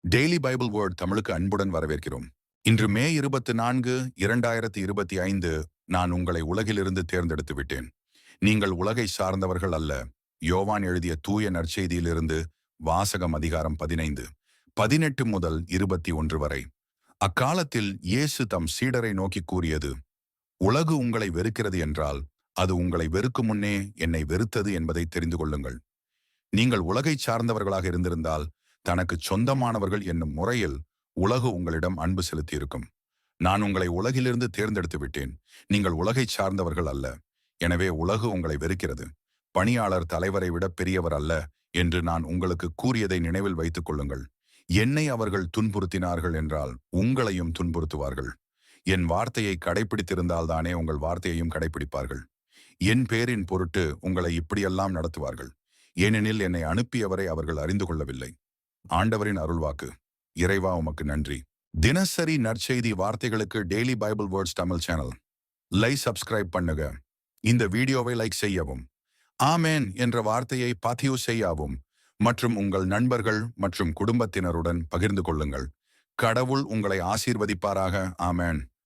Daily Bible word தமிழுக்கு அன்புடன் வரவேற்கிறோம். இன்று மே 24, 2025. நான் உங்களை உலகிலிருந்து தேர்ந்தெடுத்து விட்டேன். நீங்கள் உலகை சார்ந்தவர்கள் அல்ல. யோவான் எழுதிய தூய நற்செய்தியிலிருந்து வாசகம் அதிகாரம் 15, 18 முதல் 21 வரை. அக்காலத்தில் இயேசு தம் சீடரை நோக்கி கூறியது: உலகு உங்களை வெறுக்கிறது என்றால், அது உங்களை வெறுக்கும் முன்னே என்னை வெறுத்தது என்பதை தெரிந்து கொள்ளுங்கள். நீங்கள் உலகை சார்ந்தவர்களாக இருந்திருந்தால், தனக்கு சொந்தமானவர்கள் என்னும் முறையில் உலகு உங்களிடம் அன்பு செலுத்தியிருக்கும். நான் உங்களை உலகிலிருந்து தேர்ந்தெடுத்து விட்டேன். நீங்கள் உலகை சார்ந்தவர்கள் அல்ல. எனவே உலகு உங்களை வெறுக்கிறது. பணியாளர் தலைவரை விட பெரியவர் அல்ல என்று நான் உங்களுக்கு கூறியதை நினைவில் வைத்துக் கொள்ளுங்கள். என்னை அவர்கள் துன்புறுத்தினார்கள் என்றால் உங்களையும் துன்புறுத்துவார்கள். என் வார்த்தையை கடைபிடித்திருந்தால் தானே உங்கள் வார்த்தையையும் கடைபிடிப்பார்கள். என் பேரின் பொருட்டு உங்களை இப்படியெல்லாம் நடத்துவார்கள். ஏனெனில் என்னை அனுப்பியவரை அவர்கள் அறிந்து கொள்ளவில்லை. ஆண்டவரின் அருள்வாக்கு. இறைவா, உமக்கு நன்றி. தினசரி நற்செய்தி வார்த்தைகளுக்கு daily Bible words Tamil channel subscribe பண்ணுங்க. இந்த வீடியோவை லைக் செய்யவும், ஆமேன் என்ற வார்த்தையை பதிவு செய்யவும் மற்றும் உங்கள் நண்பர்கள் மற்றும் குடும்பத்தினருடன் பகிர்ந்து கொள்ளுங்கள். கடவுள் உங்களை ஆசீர்வதிப்பாராக. ஆமேன்.